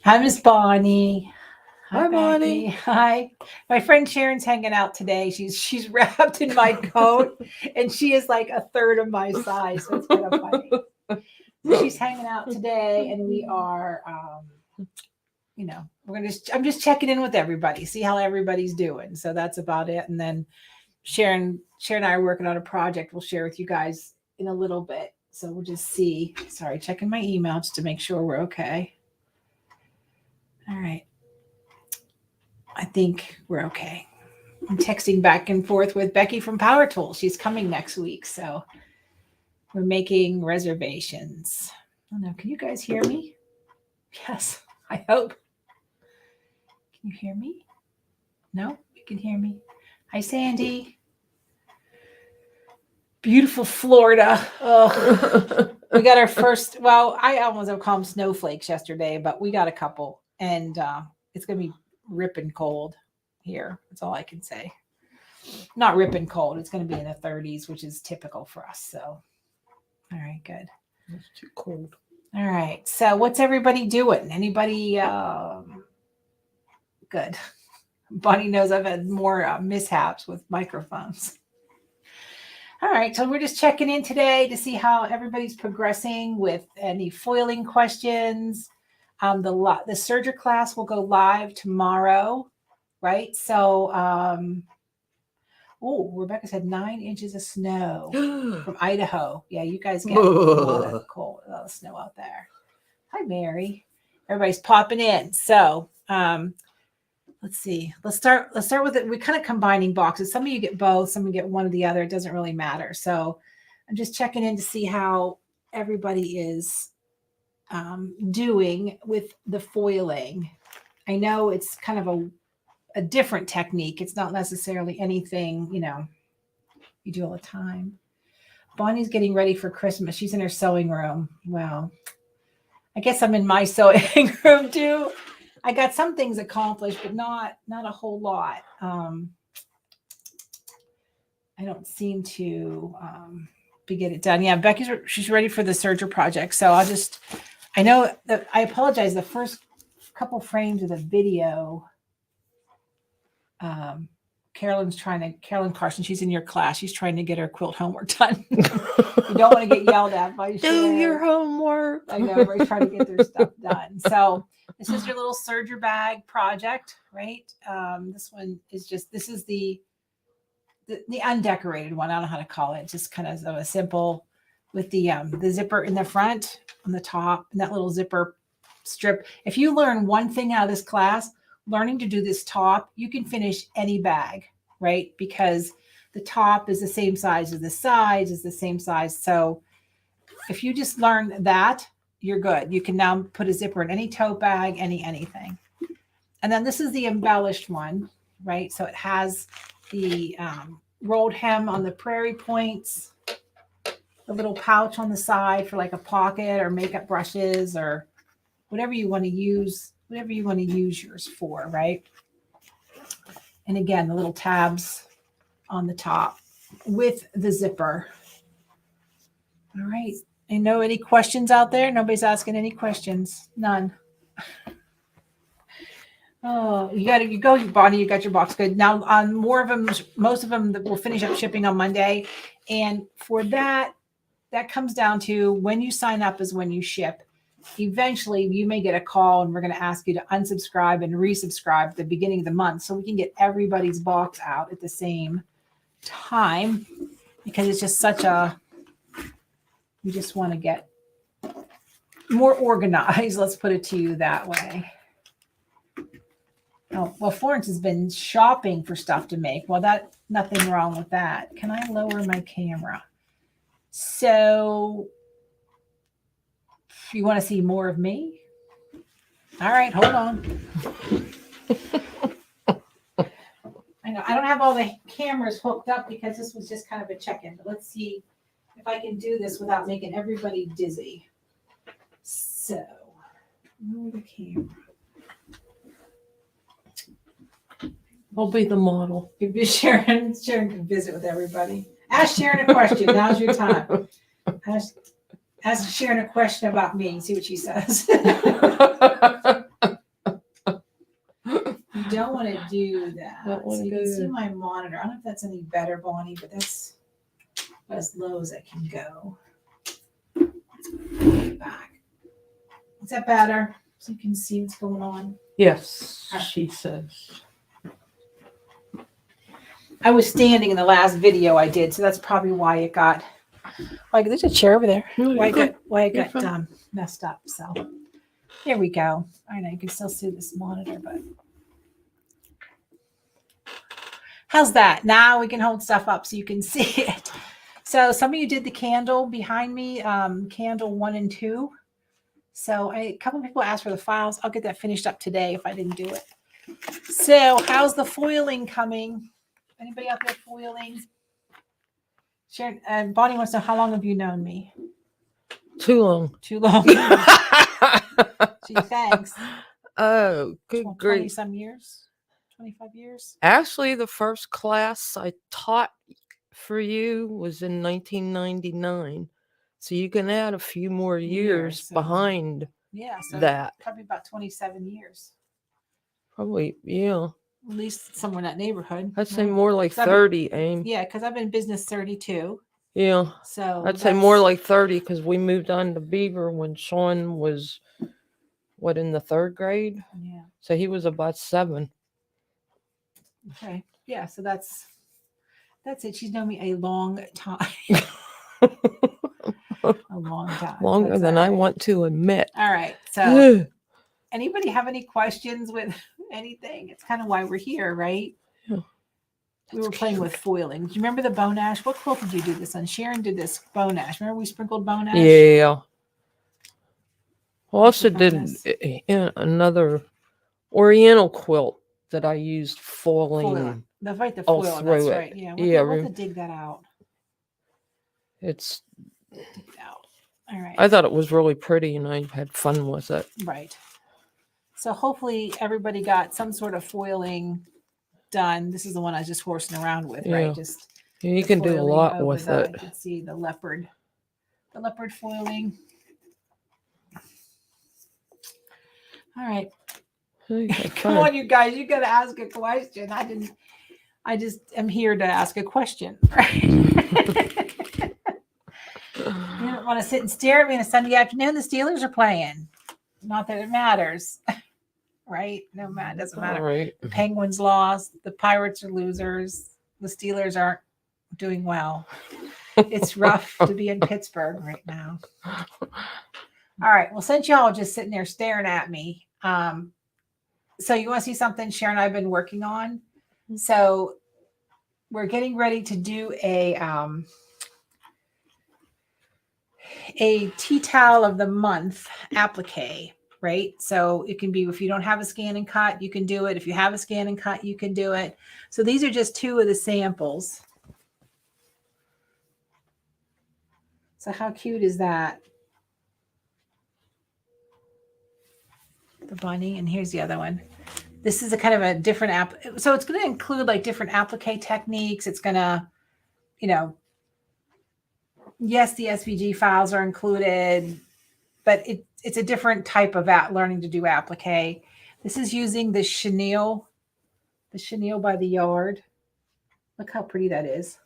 Hi, Miss Bonnie. Hi, Bonnie. Hi. My friend Sharon's hanging out today. She's wrapped in my coat, and she is like a third of my size, so it's kind of funny. So she's hanging out today, and we are, I'm just checking in with everybody, see how everybody's doing. So that's about it. And then Sharon and I are working on a project we'll share with you guys in a little bit. So we'll just see. Sorry, checking my email just to make sure we're okay. All right. I think we're okay. I'm texting back and forth with Becky from Power Tools. She's coming next week. So we're making reservations. I don't know. Can you guys hear me? Yes, I hope. Can you hear me? No, you can hear me. Hi, Sandy. Beautiful Florida. Oh, we got our first, well, I almost have called them snowflakes yesterday, but we got a couple. And it's going to be ripping cold here. That's all I can say. Not ripping cold. It's going to be in the 30s, which is typical for us. So, all right, good. It's too cold. All right. So, what's everybody doing? Anybody good? Bonnie knows I've had more mishaps with microphones. All right. So, we're just checking in today to see how everybody's progressing with any foiling questions. The Serger class will go live tomorrow, right? So, Rebecca said 9 inches of snow from Idaho. Yeah, you guys get a lot of cold, a lot of snow out there. Hi, Mary. Everybody's popping in. So, let's see. Let's start with it. We're kind of combining boxes. Some of you get both. Some of you get one or the other. It doesn't really matter. So, I'm just checking in to see how everybody is doing with the foiling. I know it's kind of a different technique. It's not necessarily anything, you do all the time. Bonnie's getting ready for Christmas. She's in her sewing room. Well, I guess I'm in my sewing room too. I got some things accomplished, but not a whole lot. I don't seem to get it done. Yeah, she's ready for the Serger project. So I know that I apologize. The first couple frames of the video, Carolyn Carson, she's in your class. She's trying to get her quilt homework done. You don't want to get yelled at by Do your homework. I know, everybody's trying to get their stuff done. So this is your little Serger bag project, right? This one is this is the undecorated one. I don't know how to call it. Just kind of a simple with the zipper in the front, on the top, and that little zipper strip. If you learn one thing out of this class, learning to do this top, you can finish any bag, right? Because the top is the same size as the sides, is the same size. So if you just learn that, you're good. You can now put a zipper in any tote bag, anything. And then this is the embellished one, right? So it has the rolled hem on the prairie points, the little pouch on the side for like a pocket or makeup brushes or whatever you want to use yours for, right? And again, the little tabs on the top with the zipper. All right. I know any questions out there? Nobody's asking any questions. None. Oh, you go, Bonnie. You got your box. Good. Now on more of them, most of them that will finish up shipping on Monday. And for that comes down to when you sign up is when you ship. Eventually you may get a call and we're going to ask you to unsubscribe and resubscribe at the beginning of the month so we can get everybody's box out at the same time, because it's just we just want to get more organized. Let's put it to you that way. Oh, well, Florence has been shopping for stuff to make. Well, nothing wrong with that. Can I lower my camera? So you want to see more of me? All right, hold on. I know I don't have all the cameras hooked up because this was just kind of a check-in, but let's see if I can do this without making everybody dizzy. So, move the camera. I'll be the model. Sharon can visit with everybody. Ask Sharon a question. Now's your time. Ask Sharon a question about me and see what she says. don't want to do that. Don't So wanna you go can see there. my monitor. I don't know if that's any better, Bonnie, but that's as low as I can go. Back. Is that better? So you can see what's going on. Yes, she says. I was standing in the last video I did, so that's probably why it got. Like, there's a chair over there. No, Why you're it You're got fine. messed up. So here we go. I know you can still see this monitor, but how's that? Now we can hold stuff up so you can see it. So some of you did the candle behind me, candle 1 and 2. So a couple of people asked for the files. I'll get that finished up today if I didn't do it. So how's the foiling coming? Anybody out there foiling? Sharon, Bonnie wants to know, how long have you known me? Too long. Too long. Gee, thanks. Oh, good 20 grief. some years? 25 years? Actually, the first class I taught for you was in 1999. So you can add a few more years So, behind yeah, so that. probably about 27 years. Probably, yeah. At least somewhere in that neighborhood. I'd say right? more like 'Cause I've been- 30, Aim. Yeah, because I've been in business 32. Yeah. So I'd say more that's- like 30 because we moved on to Beaver when Sean was, in the 3rd grade? Yeah. So he was about 7. Okay. Yeah, so that's it. She's known me a long time. A long time. Longer That's than all I right. want to admit. All right. So anybody have any questions with anything? It's kind of why we're here, right? Yeah. We were playing with foiling. Do you remember the bone ash? What quilt did you do this on? Sharon did this bone ash. Remember we sprinkled bone ash? Yeah. I also Look on did this. another Oriental quilt that I used foiling. That's right, the all foil. through That's it. right. Yeah. Yeah, We'll have to dig that out. It's. Dig it out. All right. I thought it was really pretty, and I had fun with it. Right. So hopefully everybody got some sort of foiling done. This is the one I was just horsing around with, Yeah. right? Just You the can do a foiling lot over with the, it. You can see the leopard foiling. All right. Hey, have Come fun. on, you guys. You got to ask a question. I just am here to ask a question. Right? You don't want to sit and stare at me on a Sunday afternoon. The Steelers are playing. Not that it matters. Right? No, it doesn't matter. All right. The Penguins lost. The Pirates are losers. The Steelers aren't doing well. It's rough to be in Pittsburgh right now. All right. Well, since y'all are just sitting there staring at me, so you want to see something Sharon and I've been working on? So we're getting ready to do a tea towel of the month applique. Right. So it can be, if you don't have a scan and cut, you can do it. If you have a scan and cut, you can do it. So these are just 2 of the samples. So how cute is that? The bunny. And here's the other one. This is a kind of a different app. So it's going to include like different applique techniques. It's going to, yes, the SVG files are included, but it's a different type of learning to do applique. This is using the chenille by the yard. Look how pretty that is.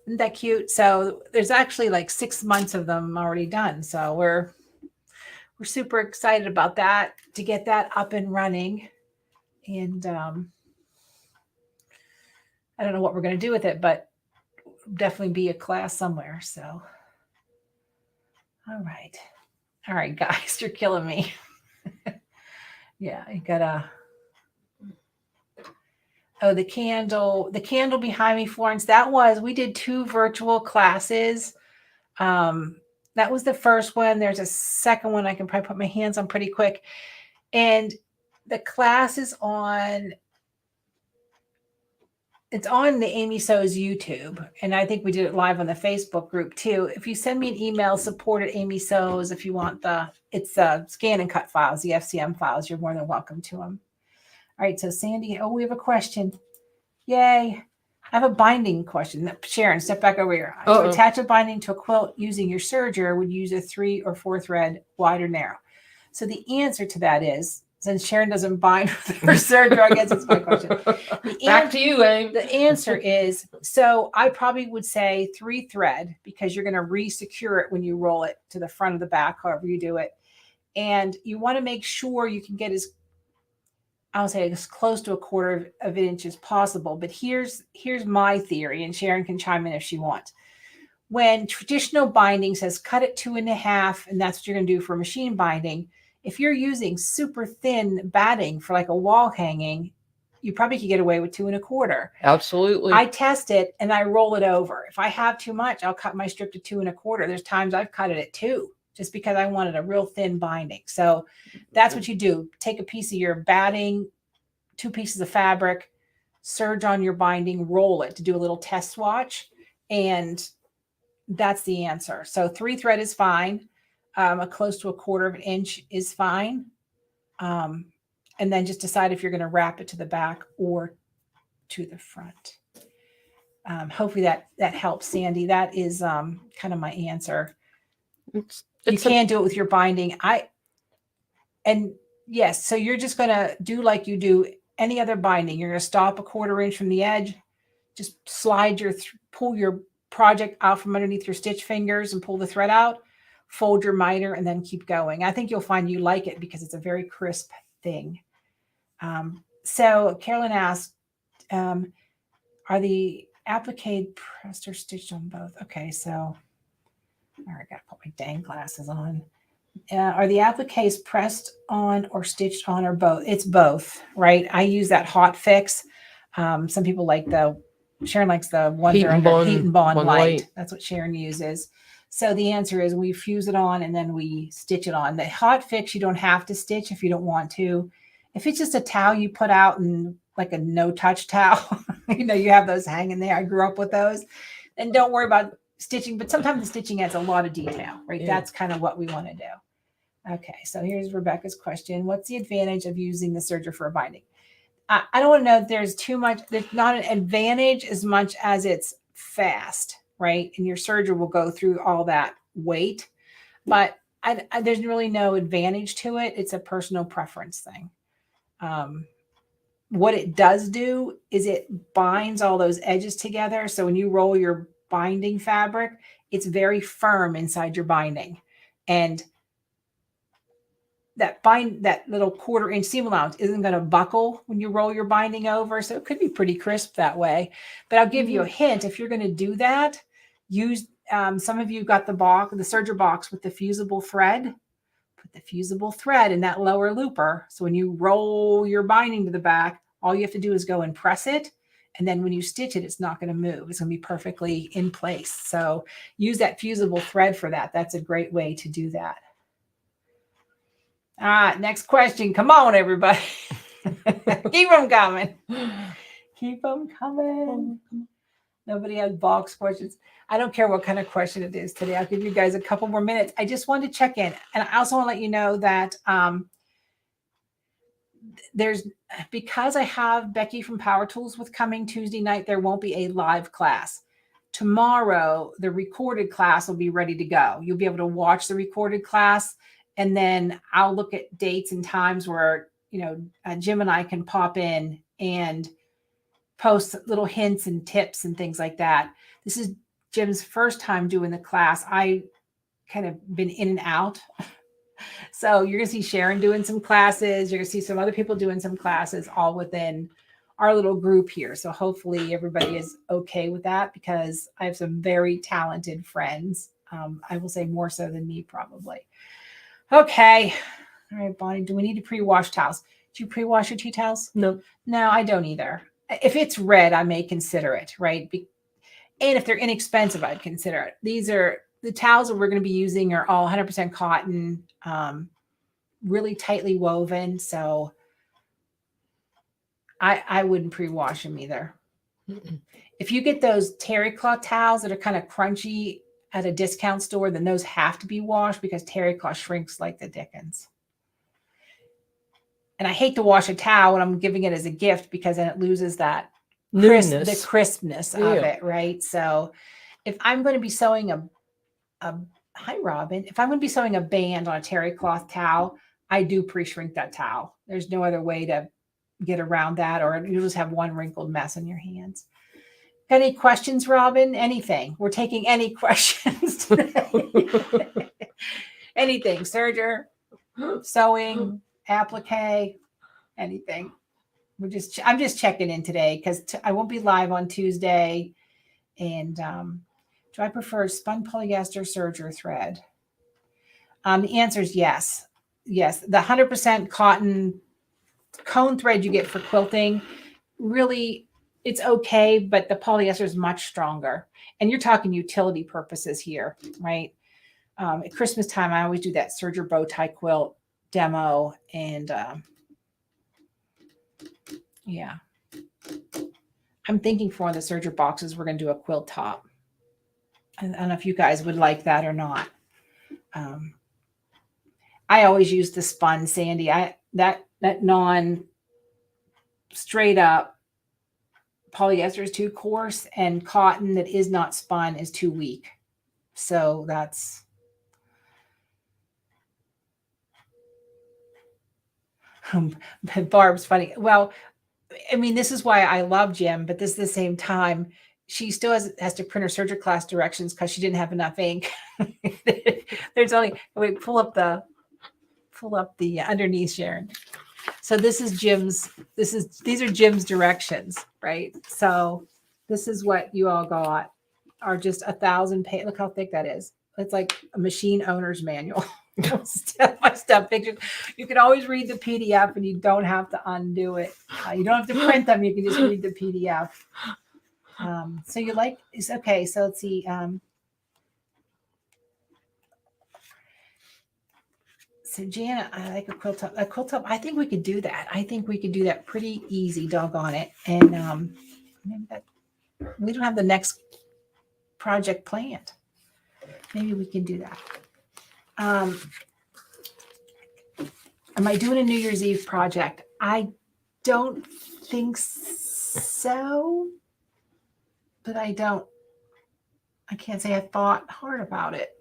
Isn't that cute? So there's actually like 6 months of them already done. So we're super excited about that, to get that up and running. And I don't know what we're going to do with it, but definitely be a class somewhere. So, all right, guys, you're killing me. Yeah, you gotta. Oh, the candle behind me, Florence. We did 2 virtual classes. That was the first one. There's a second one I can probably put my hands on pretty quick. And the class is on the Amy So's YouTube. And I think we did it live on the Facebook group too. If you send me an email, support at Amy So's, if you want it's scan and cut files, the FCM files, you're more than welcome to them. All right. So Sandy, we have a question. Yay. I have a binding question. Sharon, step back over here. To attach a binding to a quilt using your serger would use a 3 or 4 thread, wide or narrow. So the answer to that is Since Sharon doesn't bind with her Serger, I guess it's my question. Back to you, Aim. The answer is, so I probably would say 3 thread, because you're going to re-secure it when you roll it to the front of the back, however you do it. And you want to make sure you can get I'll say as close to 1/4 of an inch as possible. But here's my theory, and Sharon can chime in if she wants. When traditional binding says cut it 2.5, and that's what you're going to do for machine binding, if you're using super thin batting for like a wall hanging, you probably could get away with 2.25. Absolutely. I test it and I roll it over. If I have too much, I'll cut my strip to 2.25. There's times I've cut it at 2, just because I wanted a real thin binding. So that's what you do. Take a piece of your batting, 2 pieces of fabric, serge on your binding, roll it to do a little test swatch, and that's the answer. So 3 thread is fine. A close to 1/4 of an inch is fine. And then just decide if you're going to wrap it to the back or to the front. Hopefully that helps, Sandy. That is kind of my answer. You can do it with your binding. And yes, so you're just going to do like you do any other binding. You're going to stop 1/4 inch from the edge, just slide pull your project out from underneath your stitch fingers and pull the thread out, fold your miter, and then keep going. I think you'll find you like it because it's a very crisp thing. So Carolyn asked, are the applique pressed or stitched on both? Okay, so I got to put my dang glasses on. Are the appliques pressed on or stitched on, or both? It's both, right? I use that hot fix. Some people like Sharon likes the ones that are under heat and bond light. That's what Sharon uses. So the answer is we fuse it on and then we stitch it on. The hot fix, you don't have to stitch if you don't want to. If it's just a towel you put out and like a no-touch towel, you have those hanging there. I grew up with those. And don't worry about stitching, but sometimes the stitching adds a lot of detail, right? Yeah. That's kind of what we want to do. Okay, so here's Rebecca's question. What's the advantage of using the serger for a binding? I don't want to know if there's too much. There's not an advantage as much as it's fast, right? And your serger will go through all that weight. But there's really no advantage to it. It's a personal preference thing. What it does do is it binds all those edges together. So when you roll your binding fabric, it's very firm inside your binding. And that little 1/4 inch seam allowance isn't going to buckle when you roll your binding over. So it could be pretty crisp that way. But I'll give you a hint. If you're going to do that, use, some of you got the serger box with the fusible thread. Put the fusible thread in that lower looper. So when you roll your binding to the back, all you have to do is go and press it. And then when you stitch it, it's not going to move. It's going to be perfectly in place. So use that fusible thread for that. That's a great way to do that. All right, next question. Come on, everybody. Keep them coming. Keep them coming. Nobody has box questions. I don't care what kind of question it is today. I'll give you guys a couple more minutes. I just wanted to check in. And I also want to let you know that because I have Becky from Power Tools with coming Tuesday night, there won't be a live class. Tomorrow, the recorded class will be ready to go. You'll be able to watch the recorded class. And then I'll look at dates and times where, Jim and I can pop in and post little hints and tips and things like that. This is Jim's first time doing the class. I kind of been in and out. So you're going to see Sharon doing some classes. You're going to see some other people doing some classes all within our little group here. So hopefully everybody is okay with that, because I have some very talented friends. I will say more so than me probably. Okay. All right, Bonnie, do we need to pre-wash towels? Do you pre-wash your tea towels? No. No, I don't either. If it's red, I may consider it, right? And if they're inexpensive, I'd consider it. These are the towels that we're going to be using are all 100% cotton, really tightly woven. So I wouldn't pre-wash them either. Mm-mm. If you get those terry cloth towels that are kind of crunchy at a discount store, then those have to be washed, because terry cloth shrinks like the dickens. And I hate to wash a towel when I'm giving it as a gift, because then it loses that crispness of it, right? So if I'm going to be sewing hi Robin, if I'm going to be sewing a band on a terry cloth towel, I do pre-shrink that towel. There's no other way to get around that, or you'll just have one wrinkled mess in your hands. Any questions, Robin? Anything? We're taking any questions today. Anything, Serger, sewing, applique, anything. I'm just checking in today because I won't be live on Tuesday. And do I prefer spun polyester serger thread? The answer is yes. Yes, the 100% cotton cone thread you get for quilting, really, it's okay, but the polyester is much stronger. And you're talking utility purposes here, right? At Christmas time, I always do that Serger bow tie quilt demo. And yeah, I'm thinking for one of the Serger boxes, we're going to do a quilt top. I don't know if you guys would like that or not. I always use the spun, Sandy. That non straight up polyester is too coarse, and cotton that is not spun is too weak. So that's Barb's funny. Well, I mean, this is why I love Jim, but this is the same time she still has to print her Serger class directions because she didn't have enough ink. There's only wait, pull up the underneath, Sharon. So this is Jim's. These are Jim's directions, right? So this is what you all got are just 1,000 pages. Look how thick that is. It's like a machine owner's manual. Step by step pictures. You can always read the PDF and you don't have to undo it. You don't have to print them. You can just read the PDF. So you like, it's okay. So let's see. So Jana, I like a quilt top. A quilt top, I think we could do that. I think we could do that pretty easy, doggone it. And maybe that, we don't have the next project planned. Maybe we can do that. Am I doing a New Year's Eve project? I don't think so, but I can't say I thought hard about it.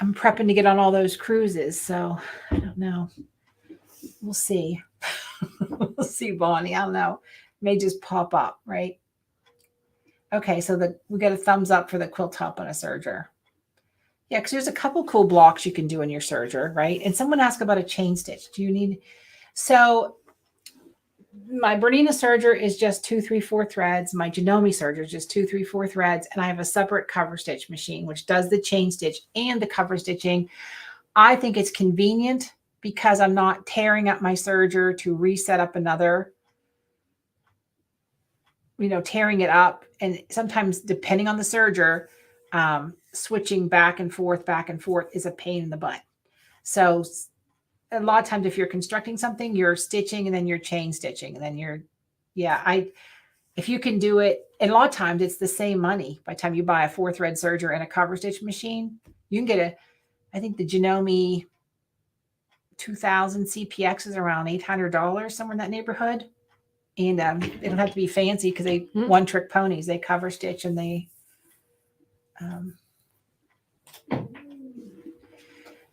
I'm prepping to get on all those cruises, so I don't know. We'll see. We'll see, Bonnie. I don't know. May just pop up, right? Okay, so we got a thumbs up for the quilt top on a serger. Yeah, because there's a couple cool blocks you can do in your serger, right? And someone asked about a chain stitch. Do you need? So my Bernina serger is just 2, 3, 4 threads. My Janome serger is just 2, 3, 4 threads. And I have a separate cover stitch machine, which does the chain stitch and the cover stitching. I think it's convenient because I'm not tearing up my serger to reset up another, tearing it up. And sometimes depending on the serger, switching back and forth is a pain in the butt. So a lot of times if you're constructing something, you're stitching and then you're chain stitching and then if you can do it, and a lot of times it's the same money. By the time you buy a 4-thread serger and a cover stitch machine, you can get I think the Janome 2000 CPX is around $800, somewhere in that neighborhood. And they don't have to be fancy because they one trick ponies. They cover stitch and they,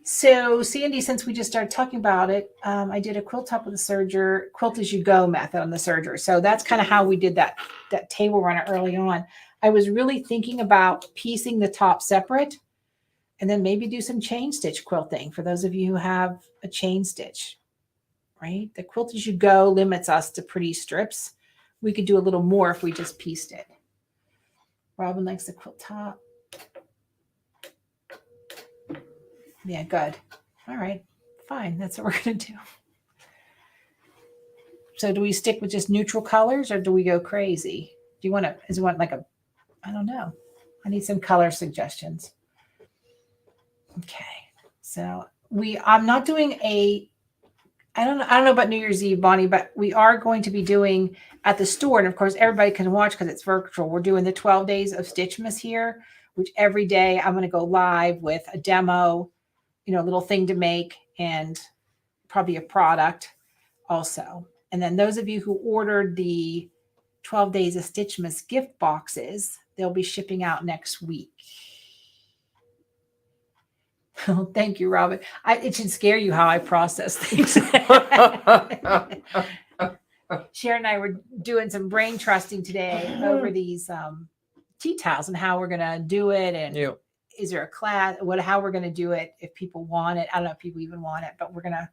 so Sandy, since we just started talking about it, I did a quilt top with a serger, quilt as you go method on the serger. So that's kind of how we did that table runner early on. I was really thinking about piecing the top separate and then maybe do some chain stitch quilting for those of you who have a chain stitch, right? The quilt as you go limits us to pretty strips. We could do a little more if we just pieced it. Robin likes the quilt top. Yeah, good. All right, fine. That's what we're going to do. So do we stick with just neutral colors or do we go crazy? Do you want like I don't know. I need some color suggestions. Okay. So I'm not doing I don't know about New Year's Eve, Bonnie, but we are going to be doing at the store. And of course, everybody can watch because it's virtual. We're doing the 12 days of Stitchmas here, which every day I'm going to go live with a demo, a little thing to make and probably a product also. And then those of you who ordered the 12 days of Stitchmas gift boxes, they'll be shipping out next week. Oh, thank you, Robin. It should scare you how I process things. Sharon and I were doing some brain trusting today over these tea towels and how we're gonna do it, and Yeah. is there a class? How we're gonna do it if people want it? I don't know if people even want it, but we're gonna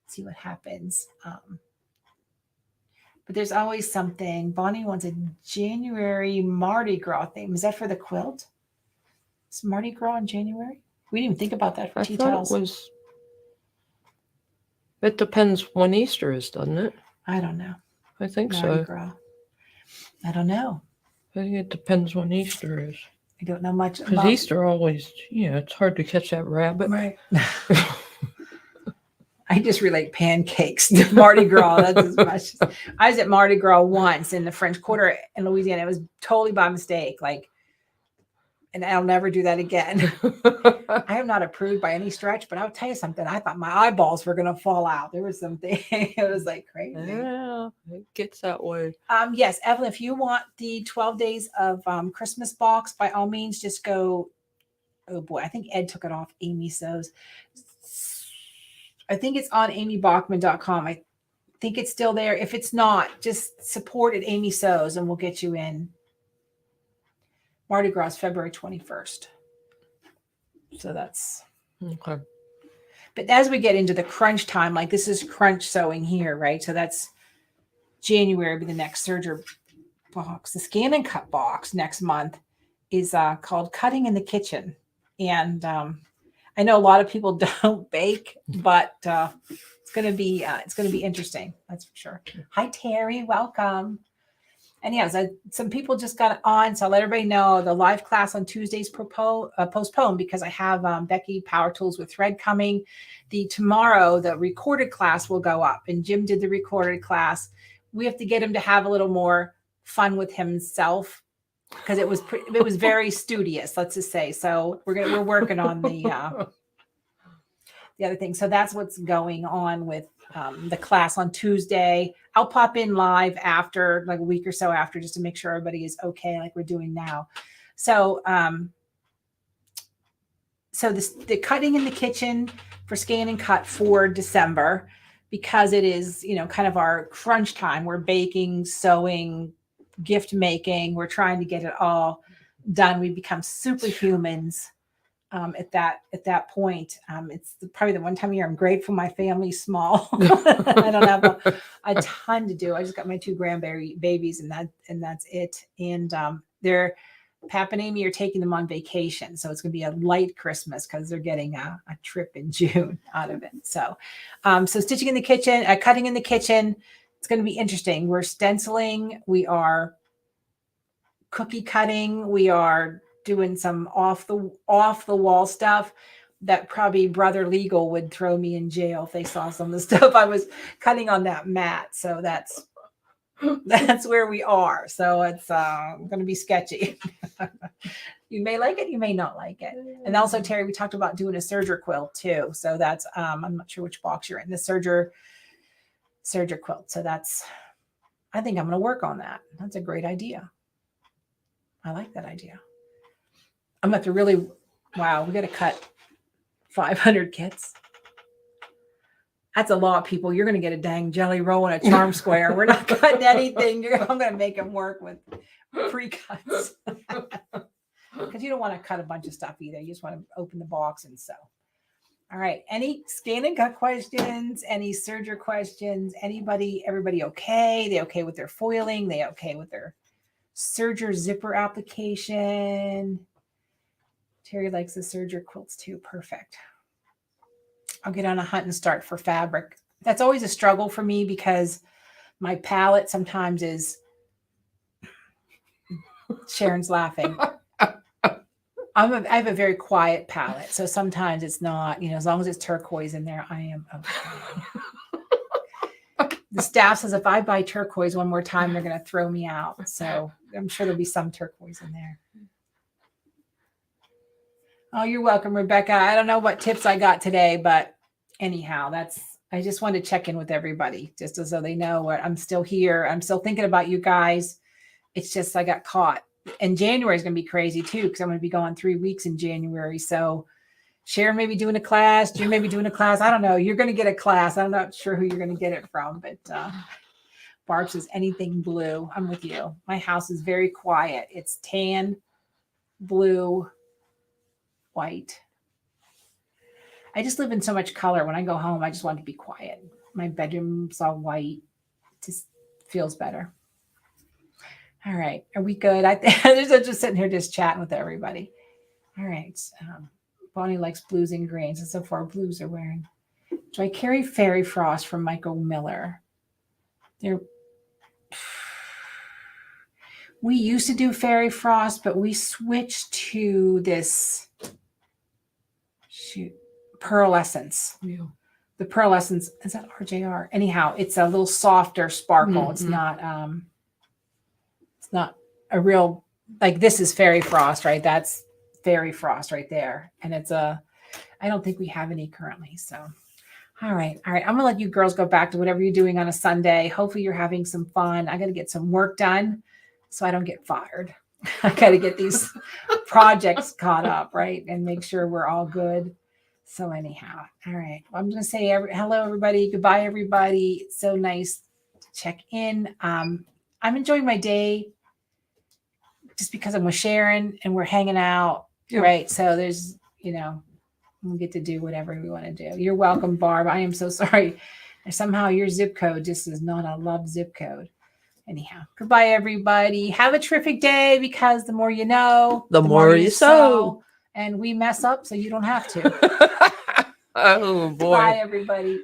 see what happens. But there's always something. Bonnie wants a January Mardi Gras theme. Is that for the quilt? Is Mardi Gras in January? We didn't even think about that for I tea thought towels. it was. It depends when Easter is, doesn't it? I don't know. I think Mardi so. Gras. I don't know. I think it depends when Easter is. I don't know much Because about Easter always, it's hard to catch that rabbit. Right. I just relate pancakes to Mardi Gras. That's as much. I was at Mardi Gras once in the French Quarter in Louisiana. It was totally by mistake. And I'll never do that again. I am not approved by any stretch, but I'll tell you something. I thought my eyeballs were going to fall out. There was something. It was like crazy. Yeah, it gets that way. Yes, Evelyn, if you want the 12 days of Christmas box, by all means, just go. Oh boy, I think Ed took it off Amy Sews. I think it's on amybachman.com. I think it's still there. If it's not, just support at Amy Sews and we'll get you in. Mardi Gras is February 21st. So that's Okay. But as we get into the crunch time, like this is crunch sewing here, right? So that's January, be the next Serger box. The scan and cut box next month is called Cutting in the Kitchen. And I know a lot of people don't bake, but it's gonna be interesting. That's for sure. Hi Terry, welcome. And yeah, some people just got on, so I'll let everybody know the live class on Tuesdays postponed because I have Becky Power Tools with Thread coming. Tomorrow the recorded class will go up, and Jim did the recorded class. We have to get him to have a little more fun with himself because it was very studious, let's just say. So we're working on the other thing. So that's what's going on with the class on Tuesday. I'll pop in live after, like a week or so after, just to make sure everybody is okay, like we're doing now. So, the cutting in the kitchen for scan and cut for December, because it is, kind of our crunch time. We're baking, sewing, gift making. We're trying to get it all done. We become superhumans. At that point, it's probably the one time a year I'm grateful my family's small. I don't have a ton to do. I just got my 2 grandbabies and that's it. And Pap and Amy are taking them on vacation, so it's going to be a light Christmas because they're getting a trip in June out of it. So, stitching in the kitchen, cutting in the kitchen. It's going to be interesting. We're stenciling. We are cookie cutting. We are doing some off the wall stuff that probably Brother Legal would throw me in jail if they saw some of the stuff I was cutting on that mat. So that's where we are. So it's going to be sketchy. You may like it, you may not like it. And also, Terry, we talked about doing a Serger quilt too. So that's I'm not sure which box you're in, the Serger quilt. So I think I'm going to work on that. That's a great idea. I like that idea. I'm going to have to we got to cut 500 kits. That's a lot, people. You're going to get a dang jelly roll and a charm square. We're not cutting anything. I'm going to make them work with pre-cuts. Because you don't want to cut a bunch of stuff either. You just want to open the box and sew. All right. Any scan and cut questions? Any Serger questions? Everybody okay? They okay with their foiling? They okay with their Serger zipper application? Terry likes the Serger quilts too. Perfect. I'll get on a hunt and start for fabric. That's always a struggle for me because my palette sometimes is. Sharon's laughing. I have a very quiet palette, so sometimes it's not, as long as it's turquoise in there, I am okay. The staff says if I buy turquoise one more time, they're going to throw me out. So I'm sure there'll be some turquoise in there. Oh, you're welcome, Rebecca. I don't know what tips I got today, but anyhow, I just wanted to check in with everybody just so they know what I'm still here. I'm still thinking about you guys. It's just I got caught. And January is going to be crazy too because I'm going to be gone 3 weeks in January. So Sharon may be doing a class. Jim may be doing a class. I don't know. You're going to get a class. I'm not sure who you're going to get it from, but Barb says anything blue. I'm with you. My house is very quiet. It's tan, blue, white. I just live in so much color. When I go home, I just want to be quiet. My bedroom's all white. It just feels better. All right. Are we good? I'm just sitting here just chatting with everybody. All right. Bonnie likes blues and greens. And so far, blues are wearing. Do I carry Fairy Frost from Michael Miller? We used to do Fairy Frost, but we switched to this Pearl Essence. Yeah. The Pearl Essence, is that RJR? Anyhow, it's a little softer sparkle. Mm-hmm. It's not a real, like this is Fairy Frost, right? That's Fairy Frost right there. And I don't think we have any currently. So, all right. I'm going to let you girls go back to whatever you're doing on a Sunday. Hopefully you're having some fun. I got to get some work done so I don't get fired. I got to get these projects caught up, right? And make sure we're all good. So anyhow, all right. Well, I'm going to say hello, everybody. Goodbye, everybody. It's so nice to check in. I'm enjoying my day just because I'm with Sharon and we're hanging out, right? So there's, we'll get to do whatever we want to do. You're welcome, Barb. I am so sorry. Somehow your zip code just is not a love zip code. Anyhow, goodbye, everybody. Have a terrific day because the more you know, the more you sow. And we mess up so you don't have to. Oh, boy. Bye, everybody.